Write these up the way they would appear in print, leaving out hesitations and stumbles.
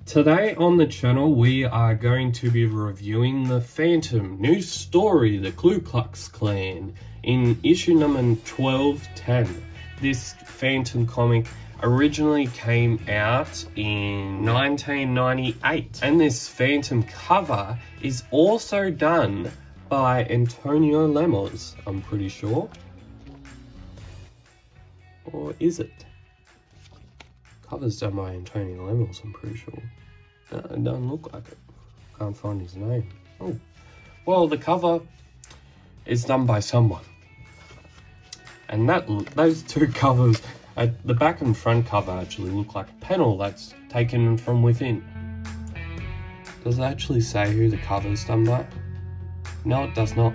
Today on the channel, we are going to be reviewing the Phantom new story, the Klutz Klan, in issue number 1210. This Phantom comic originally came out in 1998, and this Phantom cover is also done by Antonio Lemos, I'm pretty sure. Or is it? Cover's done by Antonio Lemos, I'm pretty sure. It doesn't look like it. Can't find his name. Oh, well, the cover is done by someone. And those two covers, the back and front cover actually look like a panel that's taken from within. Does it actually say who the cover's done by? No, it does not.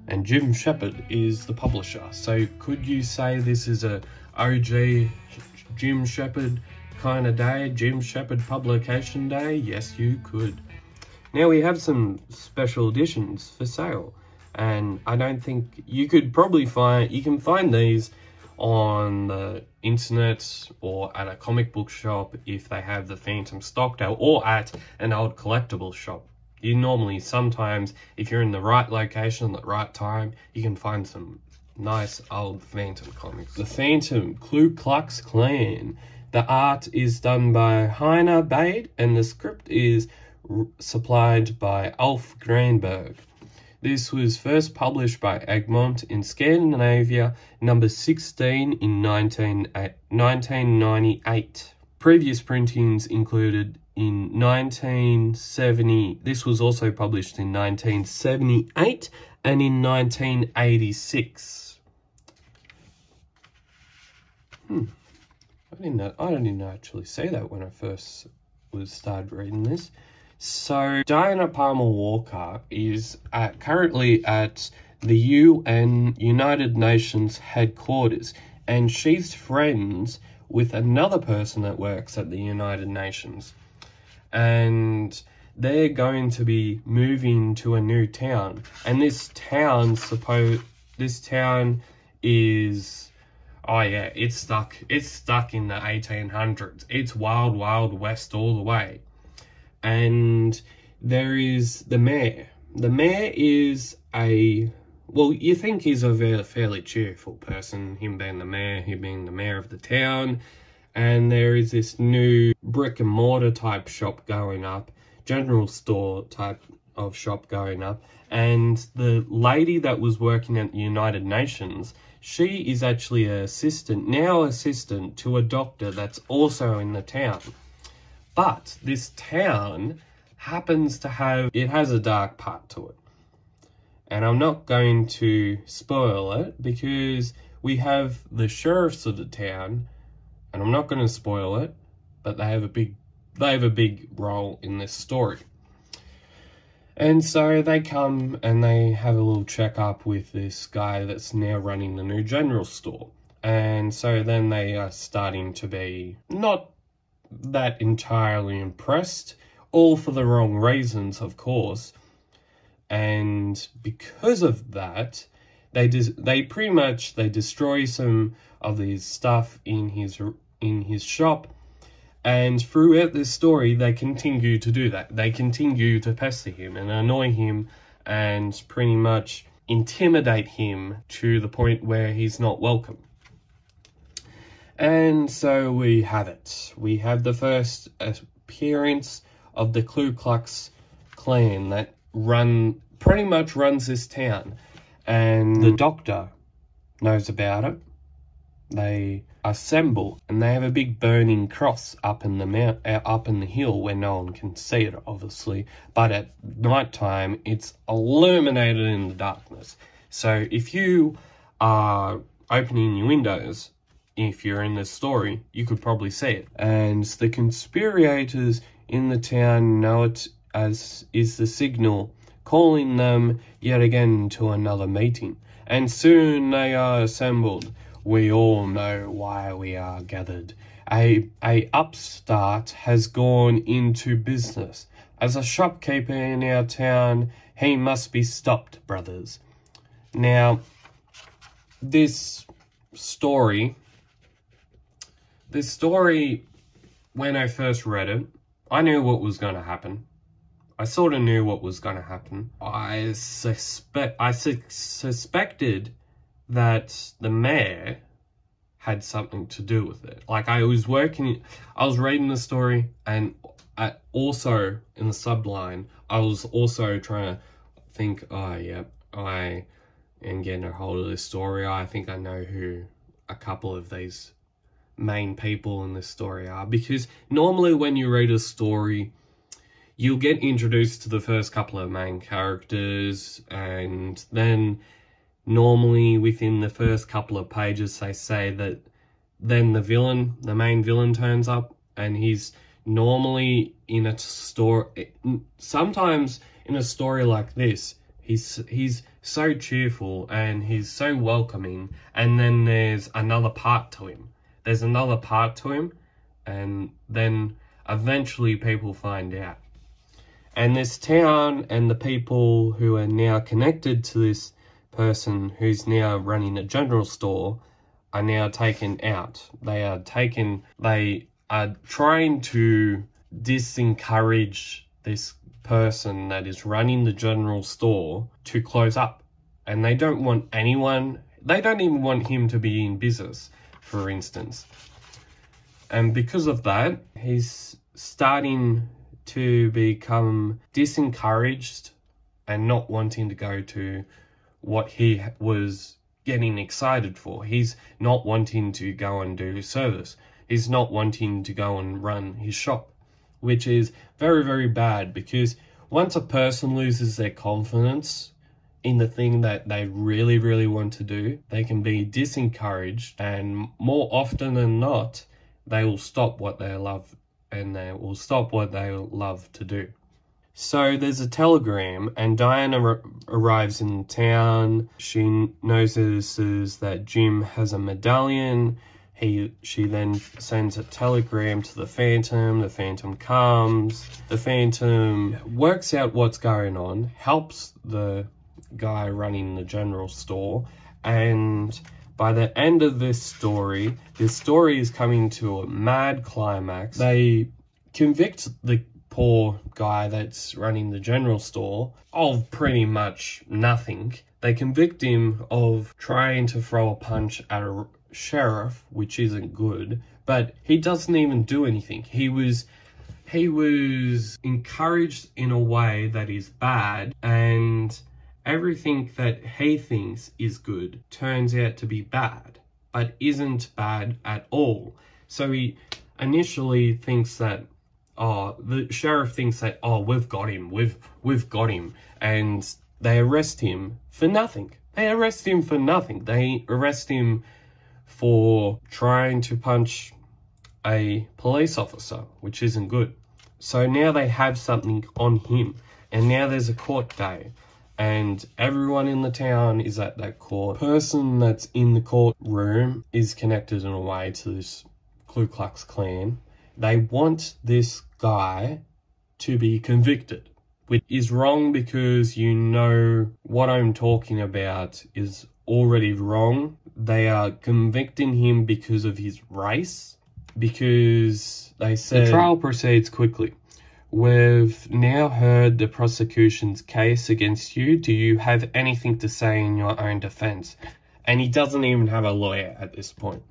And Jim Shepard is the publisher. So could you say this is a OG Jim Shepard kind of day, Jim Shepard publication day? Yes, you could. Now we have some special editions for sale, and I don't think you could probably you can find these on the internet or at a comic book shop if they have the Phantom stocked out, or at an old collectible shop. You normally, sometimes, if you're in the right location at the right time, you can find some nice old Phantom comics. The Phantom Klutz Klan. The art is done by Heiner Bade, and the script is supplied by Ulf Granberg. This was first published by Egmont in Scandinavia, number 16 in 1998. Previous printings included in 1970. This was also published in 1978 and in 1986. I didn't actually say that when I first started reading this. So Diana Palmer Walker is currently at the United Nations headquarters, and she's friends with another person that works at the United Nations, and they're going to be moving to a new town, and this town is, oh yeah, it's stuck in the 1800s. It's wild, wild west all the way. And there is the mayor. The mayor is well, you think he's a fairly cheerful person, him being the mayor of the town. And there is this new brick and mortar type shop going up, general store type of shop going up. And the lady that was working at the United Nations, she is actually an assistant to a doctor that's also in the town. But this town happens to has a dark part to it. And I'm not going to spoil it because we have the sheriffs of the town, and I'm not going to spoil it, but they have a big role in this story. And so they come and they have a little checkup with this guy that's now running the new general store. And so then they are starting to be not that entirely impressed, all for the wrong reasons, of course. And because of that, they destroy some of his stuff in his shop. And throughout this story, they continue to do that. They continue to pester him and annoy him and pretty much intimidate him to the point where he's not welcome. And so we have it. We have the first appearance of the Klutz Klan that pretty much runs this town. And the doctor knows about it. They assemble, and they have a big burning cross up in the hill where no one can see it, obviously. But at night time, it's illuminated in the darkness. So if you are opening your windows, if you're in this story, you could probably see it. And the conspirators in the town know it as is the signal, calling them yet again to another meeting. And soon they are assembled. We all know why we are gathered. A upstart has gone into business. As a shopkeeper in our town, he must be stopped, brothers. Now, this story, when I first read it, I knew what was going to happen. I sort of knew what was going to happen. I suspected that the mayor had something to do with it. Like, I was reading the story, and also in the subline, I was also trying to think, oh yeah, I am getting a hold of this story. I think I know who a couple of these main people in this story are, because normally when you read a story, you'll get introduced to the first couple of main characters, and then normally within the first couple of pages they say that then the main villain turns up, and he's normally in a story, sometimes in a story like this, he's so cheerful and he's so welcoming, and then there's another part to him. And then eventually people find out. And this town and the people who are now connected to this person who's now running a general store are now taken out. They are trying to disencourage this person that is running the general store to close up. And they don't even want him to be in business, for instance. And because of that, he's starting to become disencouraged and not wanting to go to what he was getting excited for. He's not wanting to go and do service. He's not wanting to go and run his shop, which is very, very bad, because once a person loses their confidence in the thing that they really, really want to do, they can be disencouraged, and more often than not, they will stop what they love, and they will stop what they love to do. So there's a telegram, and Diana arrives in town. She notices that Jim has a medallion. She then sends a telegram to the Phantom. The Phantom comes. The Phantom works out what's going on, helps the guy running the general store, and by the end of this story is coming to a mad climax. They convict the poor guy that's running the general store of pretty much nothing. They convict him of trying to throw a punch at a sheriff, which isn't good, but he doesn't even do anything. He was encouraged in a way that is bad, and everything that he thinks is good turns out to be bad, but isn't bad at all. So he initially thinks that, the sheriff thinks that, we've got him, and they arrest him for nothing. They arrest him for trying to punch a police officer, which isn't good. So now they have something on him, and now there's a court day, and everyone in the town is at that court. The person that's in the courtroom is connected in a way to this Ku Klux Klan. They want this guy to be convicted, which is wrong, because you know what I'm talking about is already wrong. They are convicting him because of his race, because they said the trial proceeds quickly. We've now heard the prosecution's case against you. Do you have anything to say in your own defense? And he doesn't even have a lawyer at this point.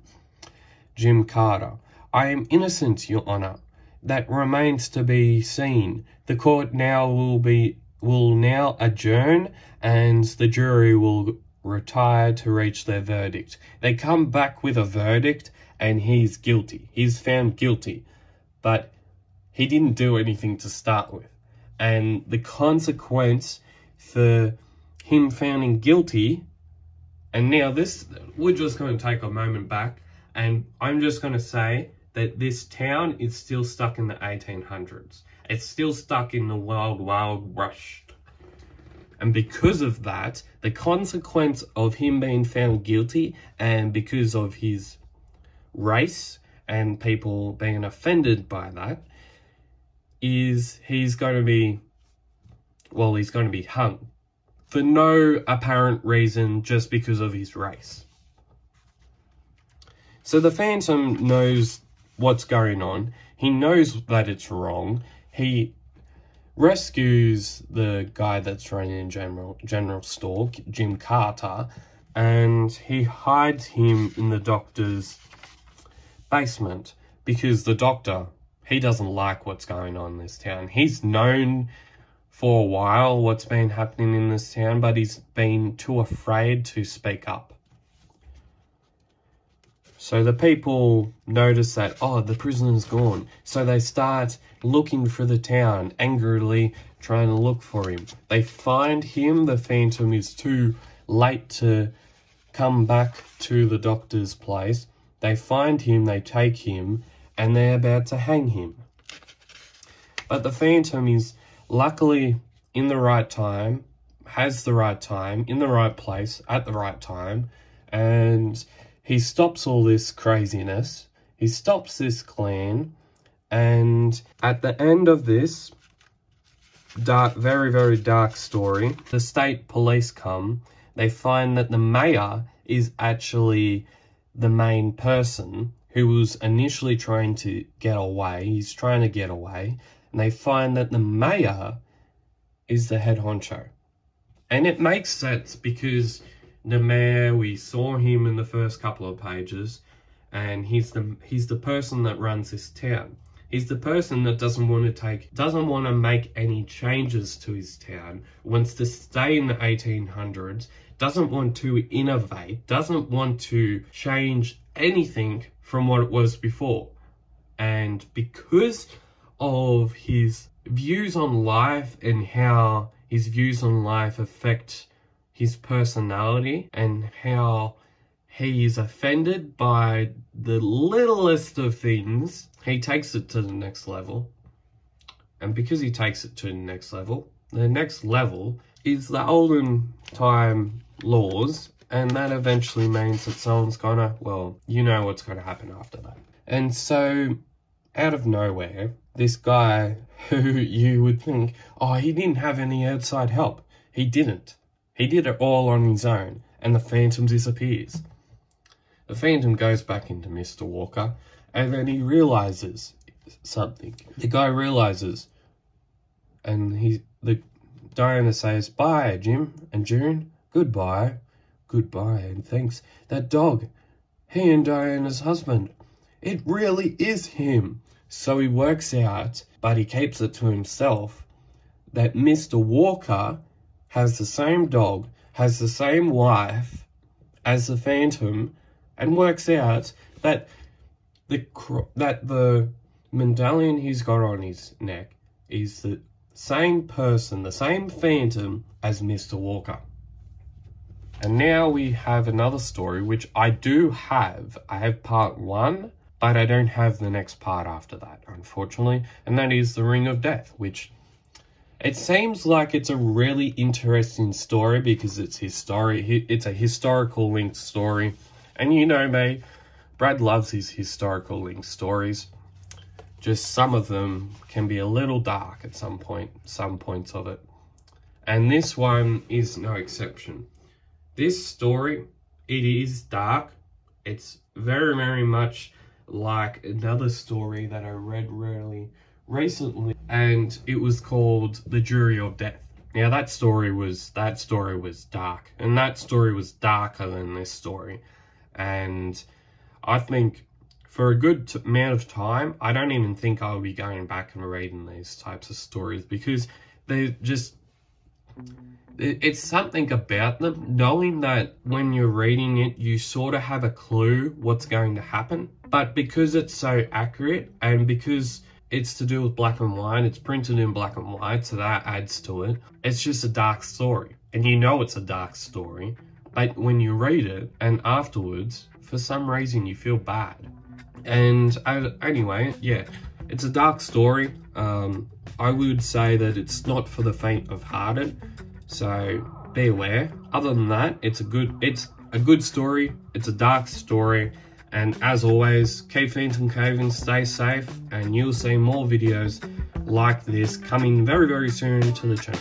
Jim Carter: I am innocent, Your Honor. That remains to be seen. The court now will now adjourn, and the jury will retire to reach their verdict. They come back with a verdict, and he's guilty. He's found guilty, but he didn't do anything to start with. And the consequence for him finding guilty, and now we're just going to take a moment back, and I'm just going to say that this town is still stuck in the 1800s. It's still stuck in the wild, wild rush. And because of that, the consequence of him being found guilty, and because of his race and people being offended by that, is he's going to be hung for no apparent reason, just because of his race. So the Phantom knows what's going on. He knows that it's wrong. he rescues the guy that's running general store, Jim Carter, and he hides him in the doctor's basement because the doctor, he doesn't like what's going on in this town. He's known for a while what's been happening in this town, but he's been too afraid to speak up. So the people notice that, oh, the prisoner's gone. So they start looking for the town, angrily trying to look for him. They find him. The Phantom is too late to come back to the doctor's place. They find him, they take him, and they're about to hang him. But the Phantom is luckily in the right time, has the right time, in the right place, at the right time, and he stops all this craziness. He stops this Klan, and at the end of this dark, very, very dark story, the state police come. They find that the mayor is actually the main person who was initially trying to get away. He's trying to get away, and they find that the mayor is the head honcho. And it makes sense because the mayor, we saw him in the first couple of pages, and he's the person that runs this town. He's the person that doesn't want to make any changes to his town, wants to stay in the 1800s, doesn't want to innovate, doesn't want to change anything from what it was before. And because of his views on life and how his views on life affect his personality and how he is offended by the littlest of things, he takes it to the next level. And because he takes it to the next level is the olden time laws, and that eventually means that someone's gonna, well, you know what's gonna happen after that. And so, out of nowhere, this guy who you would think, oh, he didn't have any outside help. He didn't. He did it all on his own, and the Phantom disappears. The Phantom goes back into Mr. Walker, and then he realizes something. The guy realizes, and Diana says, bye, Jim and June. Goodbye. Goodbye, and thanks. That dog, he and Diana's husband. It really is him. So he works out, but he keeps it to himself, that Mr. Walker has the same dog, has the same wife as the Phantom, and works out that the medallion he's got on his neck is the same person, the same Phantom as Mr. Walker. And now we have another story, which I do have. I have part 1, but I don't have the next part after that, unfortunately. And that is The Ring of Death, which it seems like it's a really interesting story because it's a historical linked story. And you know me, Brad loves his historical linked stories. Just some of them can be a little dark at some points of it. And this one is no exception. This story, it is dark. It's very, very much like another story that I read really recently, and it was called The Jury of Death. Now that story was dark, and that story was darker than this story. And I think for a good amount of time, I don't even think I'll be going back and reading these types of stories because they're just, it's something about them, knowing that when you're reading it, you sort of have a clue what's going to happen. But because it's so accurate and because it's to do with black and white, it's printed in black and white, so that adds to it. It's just a dark story. And you know it's a dark story, but when you read it and afterwards, for some reason, you feel bad. And anyway, yeah, it's a dark story. I would say that it's not for the faint of hearted. So be aware. Other than that, it's a good story. It's a dark story. And as always, keep Phantom Caving, stay safe, and you'll see more videos like this coming very, very soon to the channel.